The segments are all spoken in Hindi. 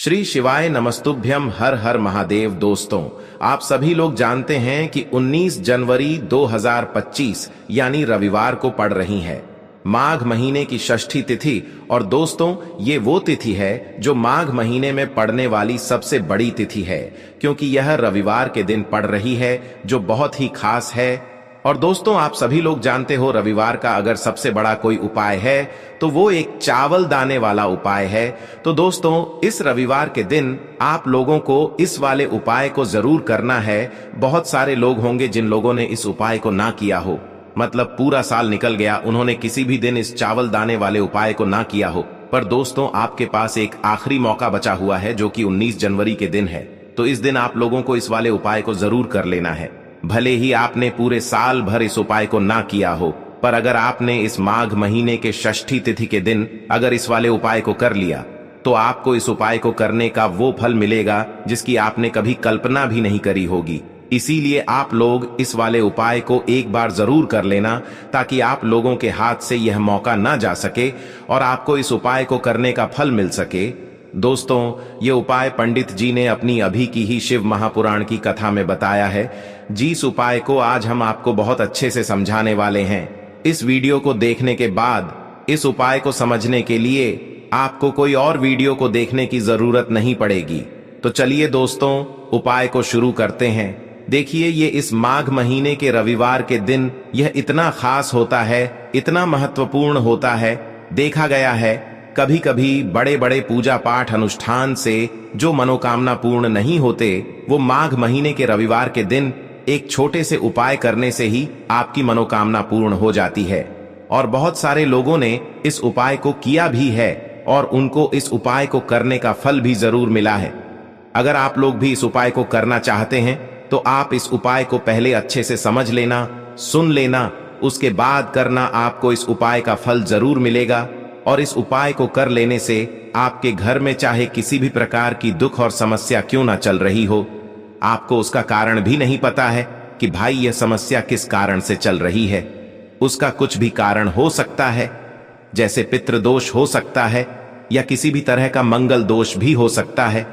श्री शिवाय नमस्तुभ्यम। हर हर महादेव। दोस्तों, आप सभी लोग जानते हैं कि 19 जनवरी 2025 यानी रविवार को पड़ रही है माघ महीने की षष्ठी तिथि। और दोस्तों, ये वो तिथि है जो माघ महीने में पड़ने वाली सबसे बड़ी तिथि है, क्योंकि यह रविवार के दिन पड़ रही है, जो बहुत ही खास है। और दोस्तों, आप सभी लोग जानते हो, रविवार का अगर सबसे बड़ा कोई उपाय है तो वो एक चावल दाने वाला उपाय है। तो दोस्तों, इस रविवार के दिन आप लोगों को इस वाले उपाय को जरूर करना है। बहुत सारे लोग होंगे जिन लोगों ने इस उपाय को ना किया हो, मतलब पूरा साल निकल गया, उन्होंने किसी भी दिन इस चावल दाने वाले उपाय को ना किया हो। पर दोस्तों, आपके पास एक आखिरी मौका बचा हुआ है, जो कि 19 जनवरी के दिन है। तो इस दिन आप लोगों को इस वाले उपाय को जरूर कर लेना है। भले ही आपने पूरे साल भर इस उपाय को ना किया हो, पर अगर आपने इस माघ महीने के षष्ठी तिथि के दिन अगर इस वाले उपाय को कर लिया, तो आपको इस उपाय को करने का वो फल मिलेगा जिसकी आपने कभी कल्पना भी नहीं करी होगी। इसीलिए आप लोग इस वाले उपाय को एक बार जरूर कर लेना, ताकि आप लोगों के हाथ से यह मौका ना जा सके और आपको इस उपाय को करने का फल मिल सके। दोस्तों, ये उपाय पंडित जी ने अपनी अभी की ही शिव महापुराण की कथा में बताया है। जिस उपाय को आज हम आपको बहुत अच्छे से समझाने वाले हैं। इस वीडियो को देखने के बाद इस उपाय को समझने के लिए आपको कोई और वीडियो को देखने की जरूरत नहीं पड़ेगी। तो चलिए दोस्तों, उपाय को शुरू करते हैं। देखिए, ये इस माघ महीने के रविवार के दिन यह इतना खास होता है, इतना महत्वपूर्ण होता है। देखा गया है, कभी कभी बड़े बड़े पूजा पाठ अनुष्ठान से जो मनोकामना पूर्ण नहीं होते, वो माघ महीने के रविवार के दिन एक छोटे से उपाय करने से ही आपकी मनोकामना पूर्ण हो जाती है। और बहुत सारे लोगों ने इस उपाय को किया भी है और उनको इस उपाय को करने का फल भी जरूर मिला है। अगर आप लोग भी इस उपाय को करना चाहते हैं, तो आप इस उपाय को पहले अच्छे से समझ लेना, सुन लेना, उसके बाद करना। आपको इस उपाय का फल जरूर मिलेगा। और इस उपाय को कर लेने से आपके घर में चाहे किसी भी प्रकार की दुख और समस्या क्यों ना चल रही हो, आपको उसका कारण भी नहीं पता है कि भाई यह समस्या किस कारण से चल रही है। उसका कुछ भी कारण हो सकता है, जैसे पितृदोष हो सकता है या किसी भी तरह का मंगल दोष भी हो सकता है।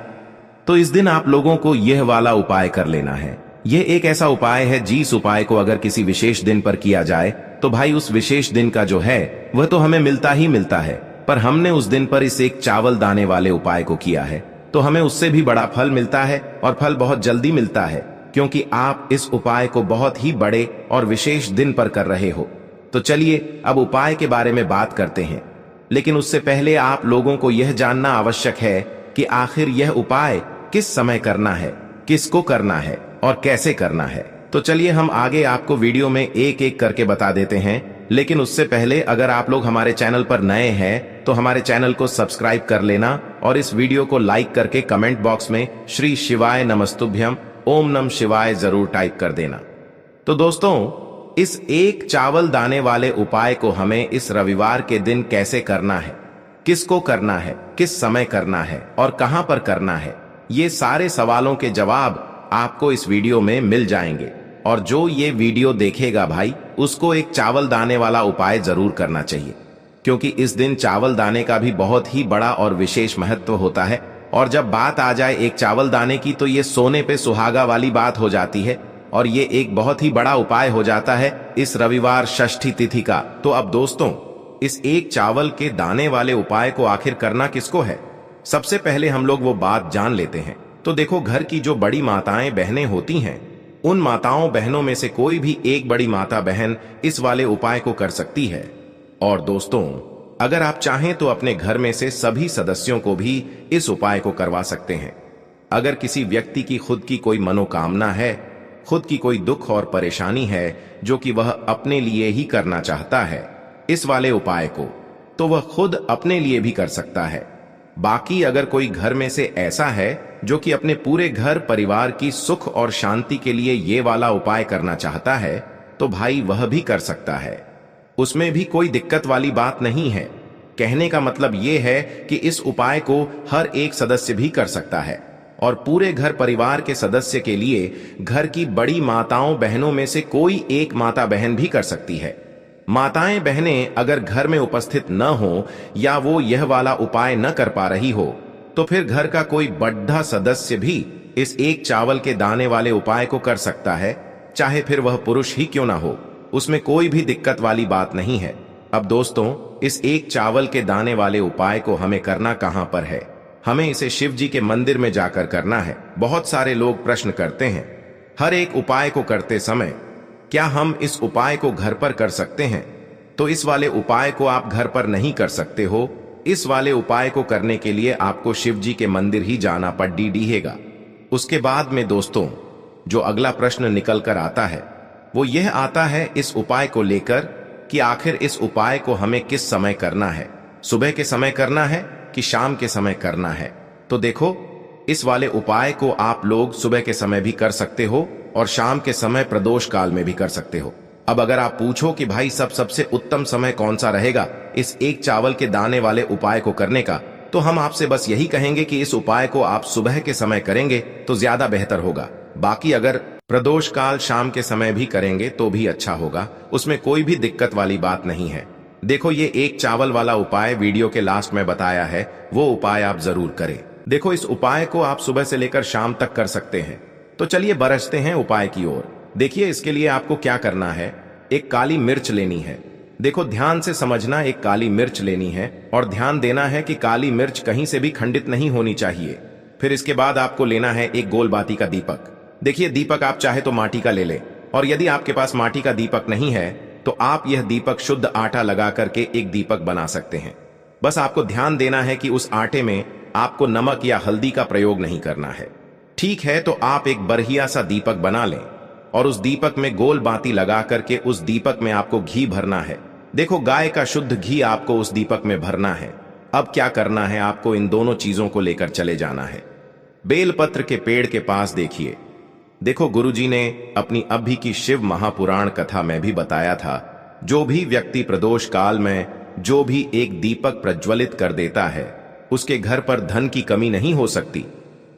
तो इस दिन आप लोगों को यह वाला उपाय कर लेना है। यह एक ऐसा उपाय है, जिस उपाय को अगर किसी विशेष दिन पर किया जाए, तो भाई उस विशेष दिन का जो है वह तो हमें मिलता ही मिलता है। पर हमने उस दिन पर इस एक चावल दाने वाले उपाय को किया है, तो हमें उससे भी बड़ा फल मिलता है, और फल बहुत जल्दी मिलता है, क्योंकि आप इस उपाय को बहुत ही बड़े और विशेष दिन पर कर रहे हो। तो चलिए अब उपाय के बारे में बात करते हैं। लेकिन उससे पहले आप लोगों को यह जानना आवश्यक है कि आखिर यह उपाय किस समय करना है, किसको करना है और कैसे करना है। तो चलिए हम आगे आपको वीडियो में एक एक करके बता देते हैं। लेकिन उससे पहले अगर आप लोग हमारे चैनल पर नए हैं, तो हमारे चैनल को सब्सक्राइब कर लेना और इस वीडियो को लाइक करके कमेंट बॉक्स में श्री शिवाय नमस्तुभ्यम ओम नम शिवाय जरूर टाइप कर देना। तो दोस्तों, इस एक चावल दाने वाले उपाय को हमें इस रविवार के दिन कैसे करना है, किसको करना है, किस समय करना है और कहां पर करना है, ये सारे सवालों के जवाब आपको इस वीडियो में मिल जाएंगे। और जो ये वीडियो देखेगा भाई, उसको एक चावल दाने वाला उपाय जरूर करना चाहिए, क्योंकि इस दिन चावल दाने का भी बहुत ही बड़ा और विशेष महत्व होता है। और जब बात आ जाए एक चावल दाने की, तो ये सोने पे सुहागा वाली बात हो जाती है, और ये एक बहुत ही बड़ा उपाय हो जाता है इस रविवार षष्ठी तिथि का। तो अब दोस्तों, इस एक चावल के दाने वाले उपाय को आखिर करना किसको है, सबसे पहले हम लोग वो बात जान लेते हैं। तो देखो, घर की जो बड़ी माताएं बहनें होती हैं, उन माताओं बहनों में से कोई भी एक बड़ी माता बहन इस वाले उपाय को कर सकती है। और दोस्तों, अगर आप चाहें तो अपने घर में से सभी सदस्यों को भी इस उपाय को करवा सकते हैं। अगर किसी व्यक्ति की खुद की कोई मनोकामना है, खुद की कोई दुख और परेशानी है जो कि वह अपने लिए ही करना चाहता है इस वाले उपाय को, तो वह खुद अपने लिए भी कर सकता है। बाकी अगर कोई घर में से ऐसा है जो कि अपने पूरे घर परिवार की सुख और शांति के लिए ये वाला उपाय करना चाहता है, तो भाई वह भी कर सकता है। उसमें भी कोई दिक्कत वाली बात नहीं है। कहने का मतलब ये है कि इस उपाय को हर एक सदस्य भी कर सकता है, और पूरे घर परिवार के सदस्य के लिए घर की बड़ी माताओं बहनों में से कोई एक माता बहन भी कर सकती है। माताएं बहनें अगर घर में उपस्थित न हो या वो यह वाला उपाय न कर पा रही हो, तो फिर घर का कोई बड़ा सदस्य भी इस एक चावल के दाने वाले उपाय को कर सकता है, चाहे फिर वह पुरुष ही क्यों ना हो। उसमें कोई भी दिक्कत वाली बात नहीं है। अब दोस्तों, इस एक चावल के दाने वाले उपाय को हमें करना कहां पर है? हमें इसे शिव जी के मंदिर में जाकर करना है। बहुत सारे लोग प्रश्न करते हैं, हर एक उपाय को करते समय क्या हम इस उपाय को घर पर कर सकते हैं? तो इस वाले उपाय को आप घर पर नहीं कर सकते हो। इस वाले उपाय को करने के लिए आपको शिव जी के मंदिर ही जाना पड़ेगा। उसके बाद में दोस्तों, जो अगला प्रश्न निकल कर आता है वो यह आता है इस उपाय को लेकर कि आखिर इस उपाय को हमें किस समय करना है? सुबह के समय करना है कि शाम के समय करना है? तो देखो, इस वाले उपाय को आप लोग सुबह के समय भी कर सकते हो और शाम के समय प्रदोष काल में भी कर सकते हो। अब अगर आप पूछो कि भाई सबसे उत्तम समय कौन सा रहेगा इस एक चावल के दाने वाले उपाय को करने का, तो हम आपसे बस यही कहेंगे कि इस उपाय को आप सुबह के समय करेंगे तो ज्यादा बेहतर होगा। बाकी अगर प्रदोष काल शाम के समय भी करेंगे तो भी अच्छा होगा, उसमें कोई भी दिक्कत वाली बात नहीं है। देखो, ये एक चावल वाला उपाय वीडियो के लास्ट में बताया है, वो उपाय आप जरूर करें। देखो, इस उपाय को आप सुबह से लेकर शाम तक कर सकते हैं। तो चलिए बरसते हैं उपाय की ओर। देखिए, इसके लिए आपको क्या करना है, एक काली मिर्च लेनी है। देखो, ध्यान से समझना, एक काली मिर्च लेनी है और ध्यान देना है कि काली मिर्च कहीं से भी खंडित नहीं होनी चाहिए। फिर इसके बाद आपको लेना है एक गोल बाती का दीपक। देखिए, दीपक आप चाहे तो माटी का ले ले, और यदि आपके पास माटी का दीपक नहीं है तो आप यह दीपक शुद्ध आटा लगा करके एक दीपक बना सकते हैं। बस आपको ध्यान देना है कि उस आटे में आपको नमक या हल्दी का प्रयोग नहीं करना है। ठीक है, तो आप एक बढ़िया सा दीपक बना लें और उस दीपक में गोल बाती लगा करके उस दीपक में आपको घी भरना है। देखो, गाय का शुद्ध घी आपको उस दीपक में भरना है। अब क्या करना है, आपको इन दोनों चीजों को लेकर चले जाना है। बेलपत्र के पेड़ के पास देखिए, देखो, गुरुजी ने अपनी अभी की शिव महापुराण कथा में भी बताया था, जो भी व्यक्ति प्रदोष काल में जो भी एक दीपक प्रज्वलित कर देता है उसके घर पर धन की कमी नहीं हो सकती।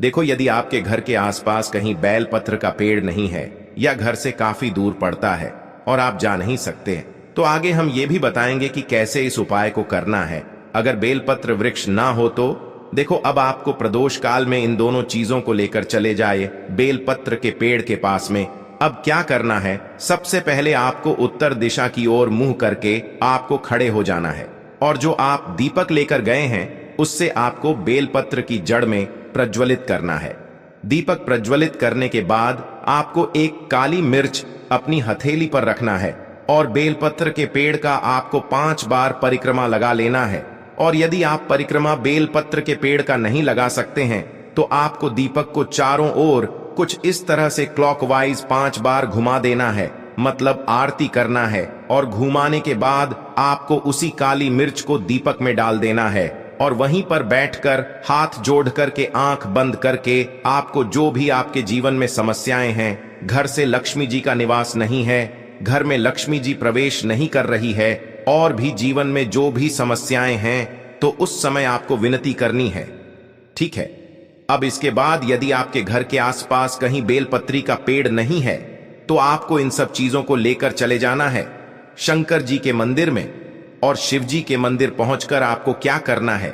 देखो, यदि आपके घर के आसपास कहीं बेलपत्र का पेड़ नहीं है या घर से काफी दूर पड़ता है और आप जा नहीं सकते, तो आगे हम ये भी बताएंगे कि कैसे इस उपाय को करना है। अगर बेलपत्र वृक्ष ना हो तो देखो, अब आपको प्रदोष काल में इन दोनों चीजों को लेकर चले जाए बेलपत्र के पेड़ के पास में। अब क्या करना है, सबसे पहले आपको उत्तर दिशा की ओर मुंह करके आपको खड़े हो जाना है और जो आप दीपक लेकर गए हैं उससे आपको बेलपत्र की जड़ में प्रज्वलित करना है। दीपक प्रज्वलित करने के बाद आपको एक काली मिर्च अपनी हथेली पर रखना है और बेलपत्र के पेड़ का आपको 5 बार परिक्रमा लगा लेना है। और यदि आप परिक्रमा बेलपत्र के पेड़ का नहीं लगा सकते हैं तो आपको दीपक को चारों ओर कुछ इस तरह से क्लॉकवाइज 5 बार घुमा देना है, मतलब आरती करना है। और घुमाने के बाद आपको उसी काली मिर्च को दीपक में डाल देना है और वहीं पर बैठकर हाथ जोड़ करके आंख बंद करके आपको जो भी आपके जीवन में समस्याएं हैं, घर से लक्ष्मी जी का निवास नहीं है, घर में लक्ष्मी जी प्रवेश नहीं कर रही है, और भी जीवन में जो भी समस्याएं हैं, तो उस समय आपको विनती करनी है। ठीक है, अब इसके बाद यदि आपके घर के आसपास कहीं बेलपत्री का पेड़ नहीं है तो आपको इन सब चीजों को लेकर चले जाना है शंकर जी के मंदिर में। और शिव जी के मंदिर पहुंचकर आपको क्या करना है,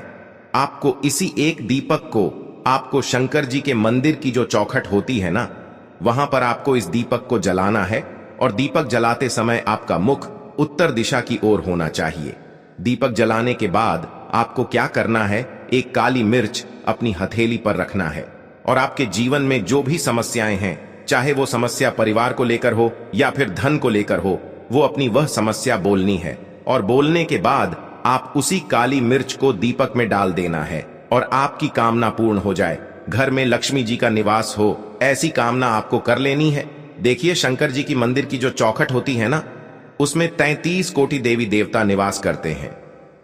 आपको इसी एक दीपक को आपको शंकर जी के मंदिर की जो चौखट होती है ना, वहां पर आपको इस दीपक को जलाना है और दीपक जलाते समय आपका मुख उत्तर दिशा की ओर होना चाहिए। दीपक जलाने के बाद आपको क्या करना है, एक काली मिर्च अपनी हथेली पर रखना है और आपके जीवन में जो भी समस्याएं हैं, चाहे वो समस्या परिवार को लेकर हो या फिर धन को लेकर हो, वो अपनी वह समस्या बोलनी है। और बोलने के बाद आप उसी काली मिर्च को दीपक में डाल देना है और आपकी कामना पूर्ण हो जाए, घर में लक्ष्मी जी का निवास हो, ऐसी कामना आपको कर लेनी है। देखिए, शंकर जी की मंदिर की जो चौखट होती है ना, उसमें 33 कोटि देवी देवता निवास करते हैं।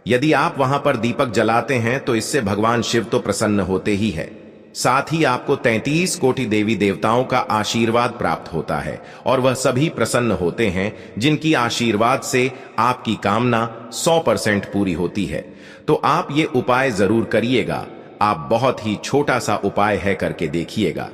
यदि आप वहां पर दीपक जलाते हैं तो इससे भगवान शिव तो प्रसन्न होते ही है, साथ ही आपको 33 कोटि देवी देवताओं का आशीर्वाद प्राप्त होता है और वह सभी प्रसन्न होते हैं जिनकी आशीर्वाद से आपकी कामना 100% पूरी होती है। तो आप ये उपाय जरूर करिएगा। आप बहुत ही छोटा सा उपाय है, करके देखिएगा।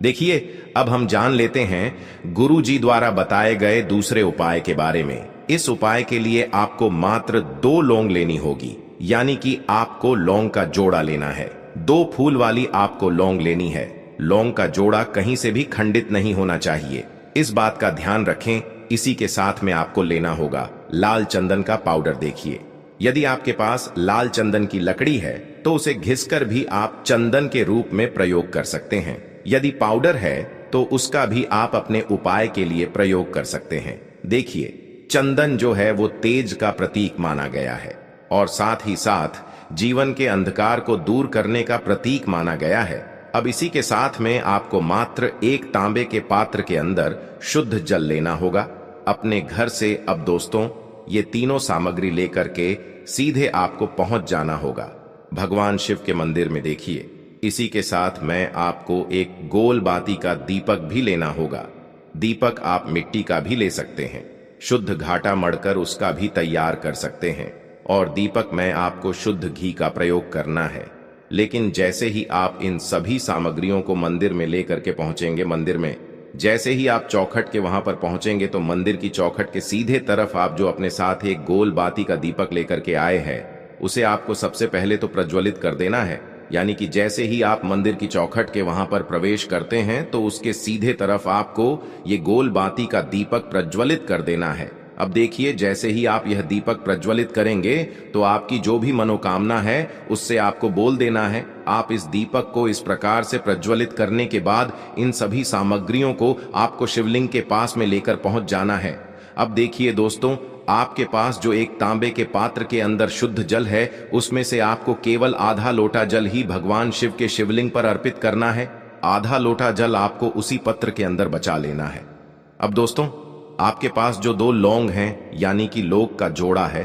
देखिए, अब हम जान लेते हैं गुरु जी द्वारा बताए गए दूसरे उपाय के बारे में। इस उपाय के लिए आपको मात्र 2 लौंग लेनी होगी, यानी कि आपको लौंग का जोड़ा लेना है। 2 फूल वाली आपको लौंग लेनी है। लौंग का जोड़ा कहीं से भी खंडित नहीं होना चाहिए, इस बात का ध्यान रखें। इसी के साथ में आपको लेना होगा लाल चंदन का पाउडर। देखिए, यदि आपके पास लाल चंदन की लकड़ी है तो उसे घिसकर भी आप चंदन के रूप में प्रयोग कर सकते हैं। यदि पाउडर है तो उसका भी आप अपने उपाय के लिए प्रयोग कर सकते हैं। देखिए, चंदन जो है वो तेज का प्रतीक माना गया है और साथ ही साथ जीवन के अंधकार को दूर करने का प्रतीक माना गया है। अब इसी के साथ में आपको मात्र एक तांबे के पात्र के अंदर शुद्ध जल लेना होगा अपने घर से। अब दोस्तों, ये तीनों सामग्री लेकर के सीधे आपको पहुंच जाना होगा भगवान शिव के मंदिर में। देखिए, इसी के साथ में आपको एक गोल बाती का दीपक भी लेना होगा। दीपक आप मिट्टी का भी ले सकते हैं, शुद्ध घाटा मढ़कर उसका भी तैयार कर सकते हैं। और दीपक में आपको शुद्ध घी का प्रयोग करना है। लेकिन जैसे ही आप इन सभी सामग्रियों को मंदिर में लेकर के पहुंचेंगे, मंदिर में जैसे ही आप चौखट के वहां पर पहुंचेंगे तो मंदिर की चौखट के सीधे तरफ आप जो अपने साथ एक गोल बाती का दीपक लेकर के आए हैं उसे आपको सबसे पहले तो प्रज्वलित कर देना है। यानी कि जैसे ही आप मंदिर की चौखट के वहां पर प्रवेश करते हैं तो उसके सीधे तरफ आपको ये गोल बाती का दीपक प्रज्वलित कर देना है। अब देखिए, जैसे ही आप यह दीपक प्रज्वलित करेंगे तो आपकी जो भी मनोकामना है उससे आपको बोल देना है। आप इस दीपक को इस प्रकार से प्रज्वलित करने के बाद इन सभी सामग्रियों को आपको शिवलिंग के पास में लेकर पहुंच जाना है। अब देखिए दोस्तों, आपके पास जो एक तांबे के पात्र के अंदर शुद्ध जल है उसमें से आपको केवल आधा लोटा जल ही भगवान शिव के शिवलिंग पर अर्पित करना है। आधा लोटा जल आपको उसी पत्र के अंदर बचा लेना है। अब दोस्तों, आपके पास जो 2 लौंग हैं यानी कि लोग का जोड़ा है,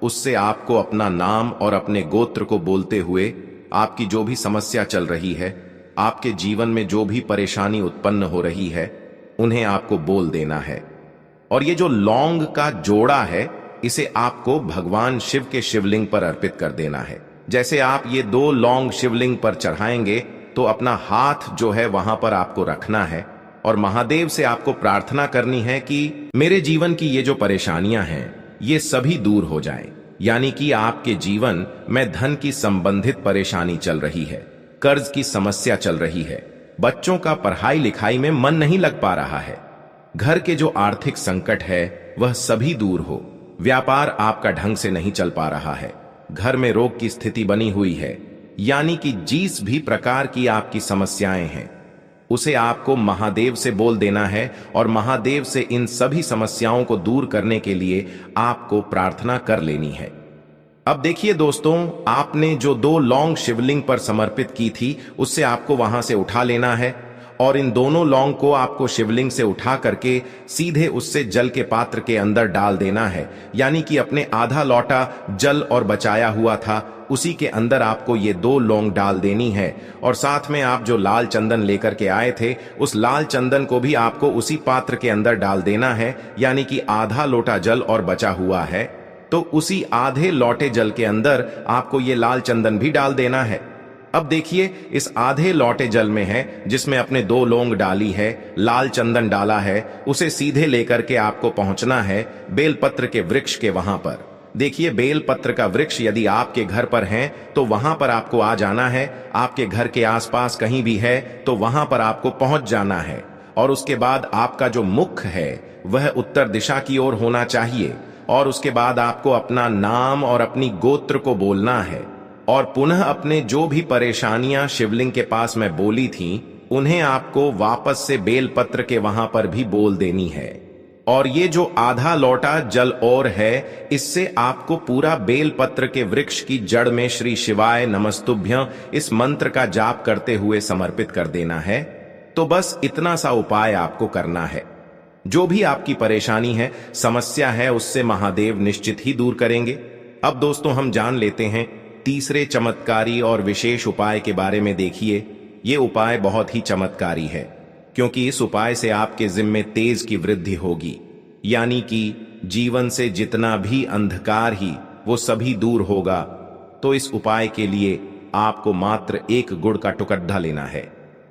उससे आपको अपना नाम और अपने गोत्र को बोलते हुए आपकी जो भी समस्या चल रही है, आपके जीवन में जो भी परेशानी उत्पन्न हो रही है, उन्हें आपको बोल देना है। और ये जो लौंग का जोड़ा है इसे आपको भगवान शिव के शिवलिंग पर अर्पित कर देना है। जैसे आप ये 2 लौंग शिवलिंग पर चढ़ाएंगे तो अपना हाथ जो है वहां पर आपको रखना है और महादेव से आपको प्रार्थना करनी है कि मेरे जीवन की ये जो परेशानियां हैं ये सभी दूर हो जाएं। यानी कि आपके जीवन में धन की संबंधित परेशानी चल रही है, कर्ज की समस्या चल रही है, बच्चों का पढ़ाई लिखाई में मन नहीं लग पा रहा है, घर के जो आर्थिक संकट है वह सभी दूर हो, व्यापार आपका ढंग से नहीं चल पा रहा है, घर में रोग की स्थिति बनी हुई है, यानी कि जिस भी प्रकार की आपकी समस्याएं हैं उसे आपको महादेव से बोल देना है और महादेव से इन सभी समस्याओं को दूर करने के लिए आपको प्रार्थना कर लेनी है। अब देखिए दोस्तों, आपने जो 2 लौंग शिवलिंग पर समर्पित की थी उससे आपको वहां से उठा लेना है और इन दोनों लौंग को आपको शिवलिंग से उठा करके सीधे उससे जल के पात्र के अंदर डाल देना है। यानी कि अपने आधा लौटा जल और बचाया हुआ था उसी के अंदर आपको ये 2 लौंग डाल देनी है। और साथ में आप जो लाल चंदन लेकर के आए थे उस लाल चंदन को भी आपको उसी पात्र के अंदर डाल देना है। यानी कि आधा लोटा जल और बचा हुआ है तो उसी आधे लोटे जल के अंदर आपको ये लाल चंदन भी डाल देना है। अब देखिए, इस आधे लोटे जल में है जिसमें अपने 2 लौंग डाली है, लाल चंदन डाला है, उसे सीधे लेकर के आपको पहुंचना है बेलपत्र के वृक्ष के वहां पर। देखिए, बेलपत्र का वृक्ष यदि आपके घर पर है तो वहां पर आपको आ जाना है। आपके घर के आसपास कहीं भी है तो वहां पर आपको पहुंच जाना है और उसके बाद आपका जो मुख है वह उत्तर दिशा की ओर होना चाहिए और उसके बाद आपको अपना नाम और अपनी गोत्र को बोलना है और पुनः अपने जो भी परेशानियां शिवलिंग के पास में बोली थीं उन्हें आपको वापस से बेलपत्र के वहां पर भी बोल देनी है। और ये जो आधा लोटा जल और है इससे आपको पूरा बेलपत्र के वृक्ष की जड़ में श्री शिवाय नमस्तुभ्यं इस मंत्र का जाप करते हुए समर्पित कर देना है। तो बस इतना सा उपाय आपको करना है। जो भी आपकी परेशानी है, समस्या है, उससे महादेव निश्चित ही दूर करेंगे। अब दोस्तों, हम जान लेते हैं तीसरे चमत्कारी और विशेष उपाय के बारे में। देखिए, ये उपाय बहुत ही चमत्कारी है क्योंकि इस उपाय से आपके जिम्मे तेज की वृद्धि होगी, यानी कि जीवन से जितना भी अंधकार ही वो सभी दूर होगा। तो इस उपाय के लिए आपको मात्र 1 गुड़ का टुकड़ा लेना है।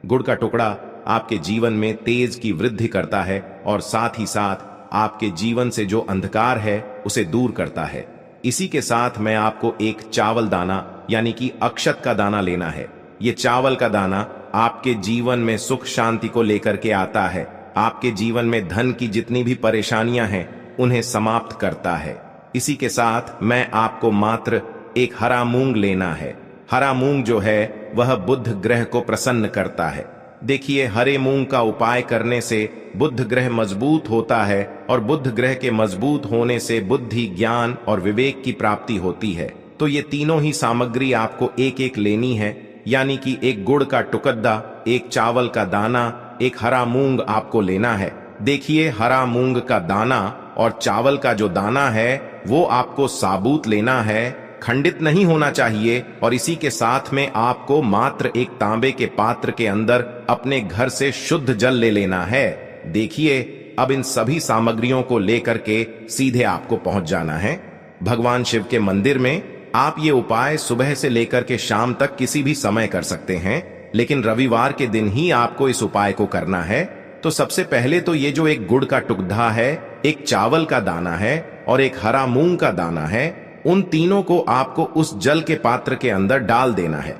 गुड़ का टुकड़ा आपके जीवन में तेज की वृद्धि करता है और साथ ही साथ आपके जीवन से जो अंधकार है उसे दूर करता है। इसी के साथ मैं आपको 1 चावल दाना यानी कि अक्षत का दाना लेना है। ये चावल का दाना आपके जीवन में सुख शांति को लेकर के आता है। आपके जीवन में धन की जितनी भी परेशानियां हैं उन्हें समाप्त करता है। इसी के साथ मैं आपको मात्र एक हरा मूंग लेना है। हरा मूंग जो है वह बुध ग्रह को प्रसन्न करता है। देखिए, हरे मूंग का उपाय करने से बुध ग्रह मजबूत होता है और बुध ग्रह के मजबूत होने से बुद्धि, ज्ञान और विवेक की प्राप्ति होती है। तो ये तीनों ही सामग्री आपको एक एक लेनी है, यानी कि एक गुड़ का टुकड़ा, एक चावल का दाना, एक हरा मूंग आपको लेना है। देखिए, हरा मूंग का दाना और चावल का जो दाना है वो आपको साबुत लेना है, खंडित नहीं होना चाहिए। और इसी के साथ में आपको मात्र एक तांबे के पात्र के अंदर अपने घर से शुद्ध जल ले लेना है। देखिए, अब इन सभी सामग्रियों को लेकर के सीधे आपको पहुंच जाना है भगवान शिव के मंदिर में। आप ये उपाय सुबह से लेकर के शाम तक किसी भी समय कर सकते हैं, लेकिन रविवार के दिन ही आपको इस उपाय को करना है। तो सबसे पहले तो ये जो एक गुड़ का टुकड़ा है, एक चावल का दाना है और एक हरा मूंग का दाना है, उन तीनों को आपको उस जल के पात्र के अंदर डाल देना है।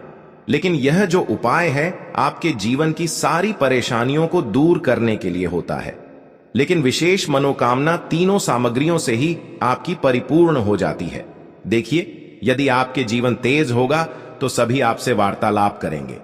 लेकिन यह जो उपाय है आपके जीवन की सारी परेशानियों को दूर करने के लिए होता है, लेकिन विशेष मनोकामना तीनों सामग्रियों से ही आपकी परिपूर्ण हो जाती है। देखिए, यदि आपके जीवन तेज होगा तो सभी आपसे वार्तालाप करेंगे,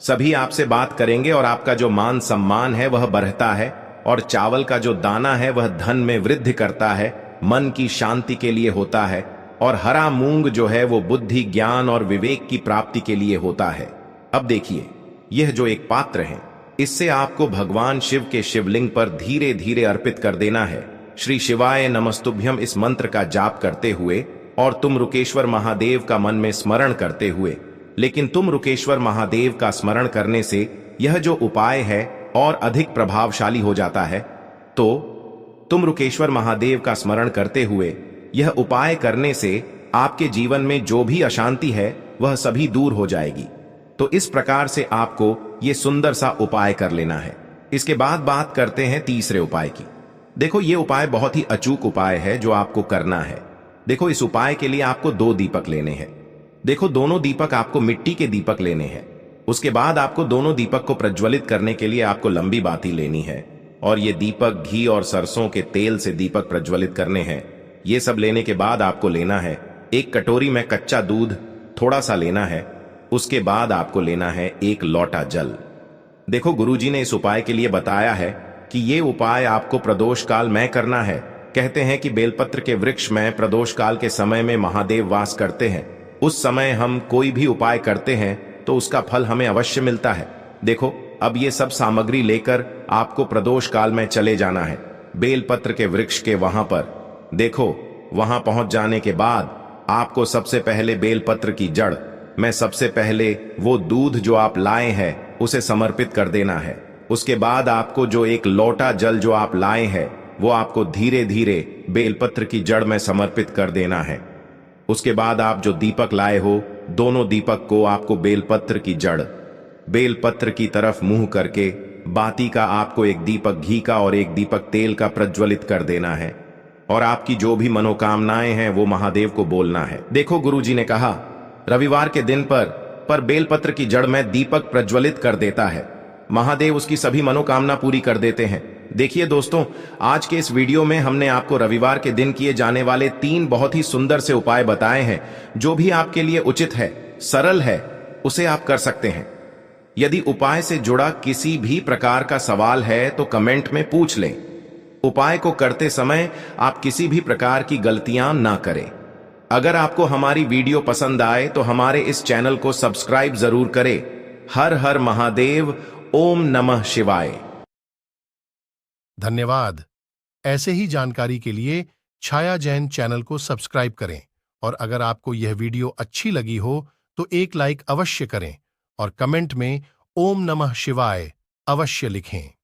सभी आपसे बात करेंगे और आपका जो मान सम्मान है वह बढ़ता है। और चावल का जो दाना है वह धन में वृद्धि करता है, मन की शांति के लिए होता है। और हरा मूंग जो है वो बुद्धि, ज्ञान और विवेक की प्राप्ति के लिए होता है। अब देखिए, यह जो एक पात्र है, इससे आपको भगवान शिव के शिवलिंग पर धीरे धीरे अर्पित कर देना है। श्री शिवाय नमस्तुभ्यम इस मंत्र का जाप करते हुए और तुम रुकेश्वर महादेव का मन में स्मरण करते हुए। लेकिन तुम रुकेश्वर महादेव का स्मरण करने से यह जो उपाय है और अधिक प्रभावशाली हो जाता है। तो तुम रुकेश्वर महादेव का स्मरण करते हुए यह उपाय करने से आपके जीवन में जो भी अशांति है वह सभी दूर हो जाएगी। तो इस प्रकार से आपको ये सुंदर सा उपाय कर लेना है। इसके बाद बात करते हैं तीसरे उपाय की। देखो, ये उपाय बहुत ही अचूक उपाय है जो आपको करना है। देखो, इस उपाय के लिए आपको 2 दीपक लेने हैं। देखो, दोनों दीपक आपको मिट्टी के दीपक लेने हैं। उसके बाद आपको दोनों दीपक को प्रज्वलित करने के लिए आपको लंबी बाती लेनी है। और ये दीपक घी और सरसों के तेल से दीपक प्रज्वलित करने हैं। ये सब लेने के बाद आपको लेना है एक कटोरी में कच्चा दूध थोड़ा सा लेना है। उसके बाद आपको लेना है एक लोटा जल। देखो, गुरुजी ने इस उपाय के लिए बताया है कि ये उपाय आपको प्रदोष काल में करना है। कहते हैं कि बेलपत्र के वृक्ष में प्रदोष काल के समय में महादेव वास करते हैं। उस समय हम कोई भी उपाय करते हैं तो उसका फल हमें अवश्य मिलता है। देखो, अब ये सब सामग्री लेकर आपको प्रदोष काल में चले जाना है बेलपत्र के वृक्ष के वहां पर। देखो, वहां पहुंच जाने के बाद आपको सबसे पहले बेलपत्र की जड़ में सबसे पहले वो दूध जो आप लाए हैं उसे समर्पित कर देना है। उसके बाद आपको जो एक लोटा जल जो आप लाए हैं वो आपको धीरे धीरे बेलपत्र की जड़ में समर्पित कर देना है। उसके बाद आप जो दीपक लाए हो, दोनों दीपक को आपको बेलपत्र की जड़, बेलपत्र की तरफ मुंह करके बाती का आपको एक दीपक घी का और एक दीपक तेल का प्रज्वलित कर देना है। और आपकी जो भी मनोकामनाएं हैं वो महादेव को बोलना है। देखो, गुरुजी ने कहा रविवार के दिन पर बेलपत्र की जड़ में दीपक प्रज्वलित कर देता है, महादेव उसकी सभी मनोकामना पूरी कर देते हैं। देखिए दोस्तों, आज के इस वीडियो में हमने आपको रविवार के दिन किए जाने वाले 3 बहुत ही सुंदर से उपाय बताए हैं। जो भी आपके लिए उचित है, सरल है, उसे आप कर सकते हैं। यदि उपाय से जुड़ा किसी भी प्रकार का सवाल है तो कमेंट में पूछ लें। उपाय को करते समय आप किसी भी प्रकार की गलतियां ना करें। अगर आपको हमारी वीडियो पसंद आए तो हमारे इस चैनल को सब्सक्राइब जरूर करें। हर हर महादेव, ओम नमः शिवाय। धन्यवाद। ऐसे ही जानकारी के लिए छाया जैन चैनल को सब्सक्राइब करें और अगर आपको यह वीडियो अच्छी लगी हो तो एक लाइक अवश्य करें और कमेंट में ओम नमः शिवाय अवश्य लिखें।